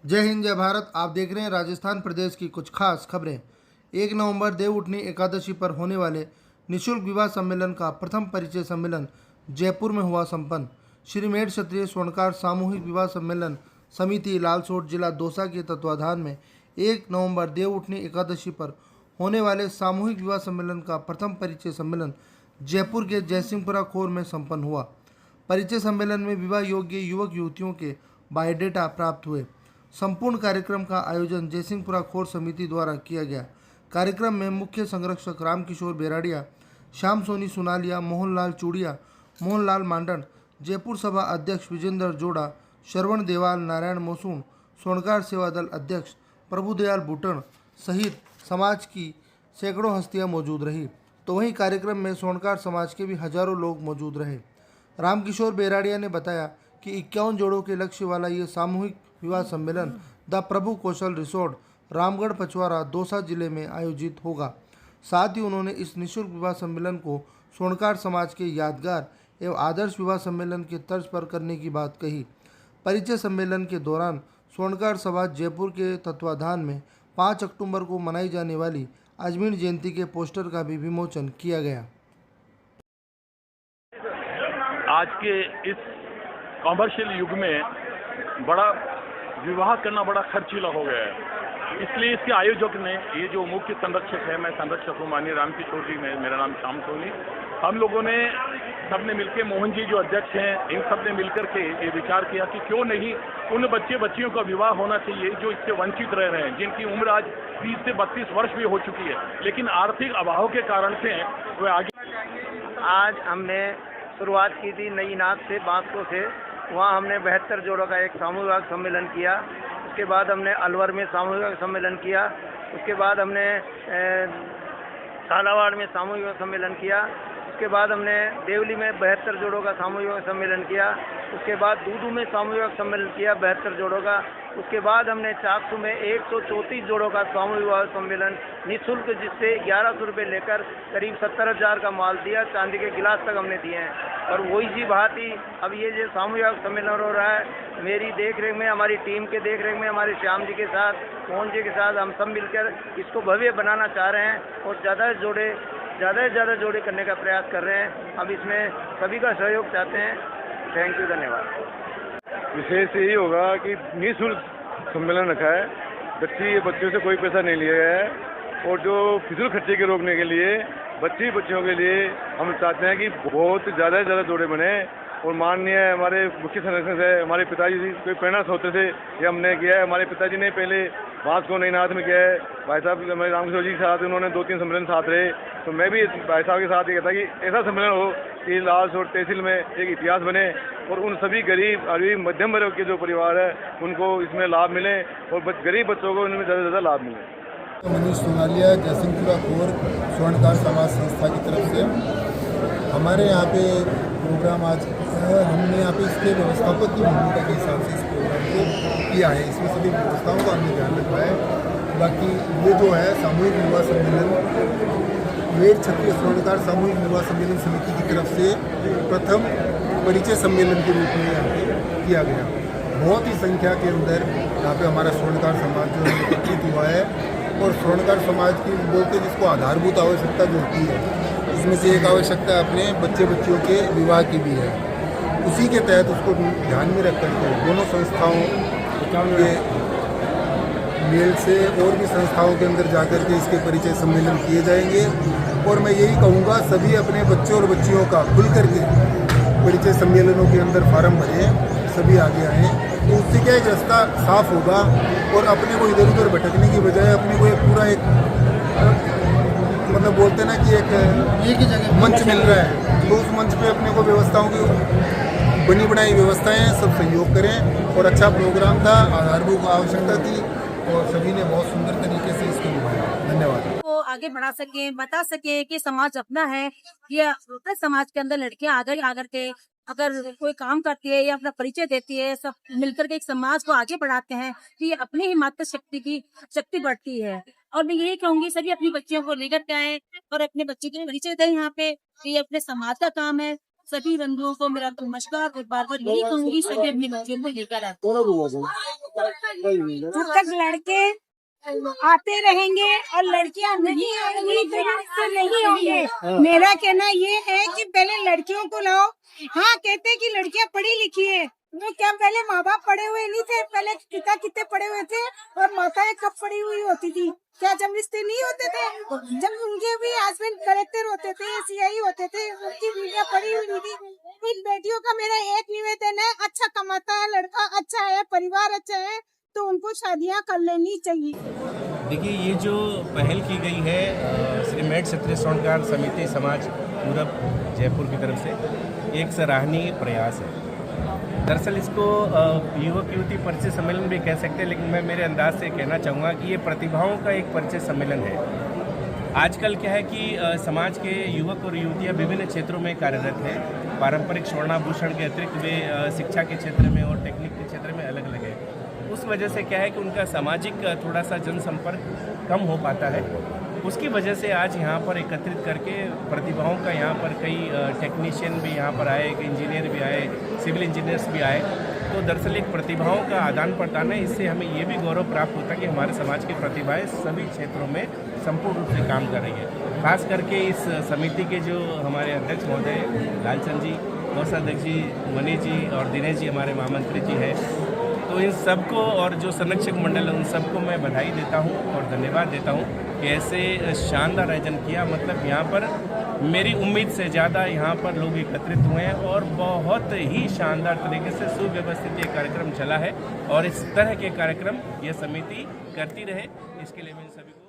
जय हिंद जय भारत। आप देख रहे हैं राजस्थान प्रदेश की कुछ खास खबरें। 1 नवंबर देवउठनी एकादशी पर होने वाले निशुल्क विवाह सम्मेलन का प्रथम परिचय सम्मेलन जयपुर में हुआ संपन्न। श्री मेढ़ क्षत्रिय स्वर्णकार सामूहिक विवाह सम्मेलन समिति लालसोट जिला दौसा के तत्वाधान में 1 नवंबर देवउठनी एकादशी पर होने वाले सामूहिक विवाह सम्मेलन का प्रथम परिचय सम्मेलन जयपुर के जयसिंहपुरा खोर में संपन्न हुआ। परिचय सम्मेलन में विवाह योग्य युवक युवतियों के बायोडेटा प्राप्त हुए। संपूर्ण कार्यक्रम का आयोजन जयसिंहपुरा खोर समिति द्वारा किया गया। कार्यक्रम में मुख्य संरक्षक रामकिशोर बेराड़िया, श्याम सोनी सुनालिया, मोहनलाल चूड़िया, मोहनलाल मांडन, जयपुर सभा अध्यक्ष विजेंद्र जोड़ा, श्रवण देवाल, नारायण मोसून, स्वर्णकार सेवा दल अध्यक्ष प्रभुदयाल बुटन सहित समाज की सैकड़ों हस्तियां मौजूद रही। तो वहीं कार्यक्रम में स्वर्णकार समाज के भी हजारों लोग मौजूद रहे। रामकिशोर बेराड़िया ने बताया कि 51 जोड़ों के लक्ष्य वाला ये सामूहिक विवाह सम्मेलन the Prabhu Kaushal resort Ramgarh Pachwara Dausa जिले में आयोजित होगा। साथ ही उन्होंने इस निःशुल्क विवाह सम्मेलन को स्वर्णकार समाज के यादगार एवं आदर्श विवाह सम्मेलन के तर्ज पर करने की बात कही। परिचय सम्मेलन के दौरान स्वर्णकार सभा जयपुर के तत्वाधान में 5 अक्टूबर को मनाई जाने वाली अजमेर जयंती के पोस्टर का भी विमोचन किया गया। आज के इस कॉमर्शियल युग में बड़ा विवाह करना बड़ा खर्चीला हो गया है, इसलिए इसके आयोजक ने ये जो मुख्य संरक्षक है, मैं संरक्षक हूँ माननीय रामकिशोर जी, मेरा नाम श्याम सोनी, हम लोगों ने सबने मिलकर, मोहन जी जो अध्यक्ष हैं, इन सब ने मिलकर के ये विचार किया कि क्यों नहीं उन बच्चियों का विवाह होना चाहिए जो इससे वंचित रह रहे हैं, जिनकी उम्र आज 30 से 32 वर्ष भी हो चुकी है, लेकिन आर्थिक अभाव के कारण से वे आगे। आज हमने शुरुआत की थी नई नाथ से, बांसको से। वहाँ हमने 72 जोड़ों का एक सामूहिक विवाह सम्मेलन किया। उसके बाद हमने अलवर में सामूहिक विवाह सम्मेलन किया। उसके बाद हमने झालावाड़ में सामूहिक विवाह सम्मेलन किया। उसके बाद हमने देवली में 72 जोड़ों का सामूहिक विवाह सम्मेलन किया। उसके बाद दूदू में सामूहिक विवाह सम्मेलन किया 72 जोड़ों का। उसके बाद हमने चाकसू में 134 जोड़ों का सामूहिक विवाह सम्मेलन निःशुल्क, जिससे 1100 रुपये लेकर करीब 70,000 का माल दिया, चांदी के गिलास तक हमने दिए हैं। और वही सी बात ही अब ये जो सामूहिक विवाह सम्मेलन हो रहा है, मेरी देखरेख में, हमारी टीम के देखरेख में, हमारे श्याम जी के साथ, मोहन जी के साथ हम सब मिलकर इसको भव्य बनाना चाह रहे हैं और ज़्यादा से ज़्यादा जोड़े करने का प्रयास कर रहे हैं। अब इसमें सभी का सहयोग चाहते हैं। थैंक यू, धन्यवाद। विशेष यही होगा कि निःशुल्क सम्मेलन रखा है, बच्चों से कोई पैसा नहीं लिया गया है, और जो फिजूल खर्चे के रोकने के लिए बच्चियों के लिए हम चाहते हैं कि बहुत ज़्यादा से ज़्यादा जोड़े बने। और माननीय हमारे मुख्य संरक्षक है, हमारे पिताजी कोई प्रेरणा होते थे, ये हमने किया है। हमारे पिताजी ने पहले बांस को नईनाथ में किया है, भाई साहब हमारे रामकिशोर जी के साथ उन्होंने 2-3 सम्मेलन साथ रहे, तो मैं भी भाई साहब के साथ ये कहता कि ऐसा सम्मेलन हो कि लालसोट तहसील में एक इतिहास बने और उन सभी गरीब मध्यम वर्ग के जो परिवार है उनको इसमें लाभ मिले और गरीब बच्चों को इनमें ज़्यादा से ज़्यादा लाभ मिले। मनीष सोनालिया, जयसिंहपुरा खोर स्वर्णकार समाज संस्था की तरफ से हमारे यहाँ पे प्रोग्राम आज हमने यहाँ पे इसके व्यवस्थापक की भूमिका के हिसाब से इस प्रोग्राम को किया है। इसमें सभी व्यवस्थाओं का हमने ध्यान रखा है। बाकी ये जो है सामूहिक विवाह सम्मेलन मेढ़ क्षत्रिय स्वर्णकार सामूहिक विवाह सम्मेलन समिति की तरफ से प्रथम परिचय सम्मेलन के रूप में यहाँ पे किया गया। बहुत ही संख्या के अंदर यहाँ पे हमारा स्वर्णकार समाज जो है एकत्रित हुआ है और स्वर्णकार समाज की बोलते जिसको आधारभूत आवश्यकता जो होती है, इसमें से एक आवश्यकता अपने बच्चियों के विवाह की भी है। उसी के तहत उसको ध्यान में रख करके दोनों संस्थाओं के मेल से और भी संस्थाओं के अंदर जाकर के इसके परिचय सम्मेलन किए जाएंगे। और मैं यही कहूँगा सभी अपने बच्चों और बच्चियों का खुल करके परिचय सम्मेलनों के अंदर फार्म भरें, सभी आगे आएँ, तो उससे क्या एक रास्ता साफ होगा और अपने को इधर उधर भटकने की बजाय अपने को एक पूरा एक मतलब बोलते ना कि एक ही जगह मंच मिल रहा है, तो उस मंच पे अपने को व्यवस्थाओं की बनी बनाई व्यवस्थाएं सब सहयोग करें। और अच्छा प्रोग्राम था, आधारभूत आवश्यकता थी और सभी ने बहुत सुंदर तरीके से इसको निभाया। धन्यवाद। को आगे बढ़ा सके, बता सके कि समाज अपना है, ये समाज के अंदर लड़कियां आकर के अगर कोई काम करती है या अपना परिचय देती है, सब मिलकर के एक समाज को आगे बढ़ाते हैं कि ये अपनी ही मातृ शक्ति की शक्ति बढ़ती है। और मैं यही कहूंगी सभी अपनी बच्चियों को लेकर के आए और अपने बच्चे के परिचय दें यहाँ पे, ये अपने समाज का काम है। सभी बंधुओं को मेरा नमस्कार और बार बार यही कहूंगी सभी अपनी बच्चियों को लेकर आए। जब तक लड़के आते रहेंगे और लड़कियां नहीं आएंगी तो नहीं होंगे। मेरा कहना ये है कि पहले लड़कियों को लाओ। हाँ, कहते कि लड़कियां पढ़ी लिखी है, तो क्या पहले माँ बाप पढ़े हुए नहीं थे? पहले पिता कितने पढ़े हुए थे और माताएं कब पढ़ी हुई होती थी? क्या जब रिश्ते नहीं होते थे? जब उनके भी हस्बैंड कलेक्टर होते थे, CI होते थे, उनकी बीवियां पढ़ी हुई थी। इन बेटियों का मेरा एक निवेदन है, अच्छा कमाता है लड़का, अच्छा है, परिवार अच्छा है, तो उनको शादियां कर लेनी चाहिए। देखिए, ये जो पहल की गई है श्री मेड क्षत्रिय स्वर्णकार समिति समाज पूरब जयपुर की तरफ से, एक सराहनीय प्रयास है। दरअसल इसको युवक युवती परिचय सम्मेलन भी कह सकते हैं, लेकिन मैं मेरे अंदाज से कहना चाहूँगा कि ये प्रतिभाओं का एक परिचय सम्मेलन है। आजकल क्या है कि समाज के युवक और युवतियाँ विभिन्न क्षेत्रों में कार्यरत हैं। पारंपरिक स्वर्णाभूषण के अतिरिक्त वे शिक्षा के क्षेत्र में और टेक्निक के क्षेत्र में अलग अलग है। उस वजह से क्या है कि उनका सामाजिक थोड़ा सा जनसंपर्क कम हो पाता है। उसकी वजह से आज यहाँ पर एकत्रित करके प्रतिभाओं का यहाँ पर कई टेक्नीशियन भी यहाँ पर आए, इंजीनियर भी आए, सिविल इंजीनियर्स भी आए। तो दरअसल एक प्रतिभाओं का आदान प्रदान है। इससे हमें ये भी गौरव प्राप्त होता है कि हमारे समाज की प्रतिभाएं सभी क्षेत्रों में संपूर्ण रूप से काम कर रही है। खास करके इस समिति के जो हमारे अध्यक्ष महोदय लालचंद जी, कोषाध्यक्ष जी मनीष जी और दिनेश जी हमारे महामंत्री जी हैं, तो इन सबको और जो संरक्षक मंडल है उन सबको मैं बधाई देता हूं और धन्यवाद देता हूं कि ऐसे शानदार आयोजन किया। मतलब यहाँ पर मेरी उम्मीद से ज़्यादा यहाँ पर लोग एकत्रित हुए हैं और बहुत ही शानदार तरीके से सुव्यवस्थित ये कार्यक्रम चला है और इस तरह के कार्यक्रम ये समिति करती रहे, इसके लिए मैं सभी को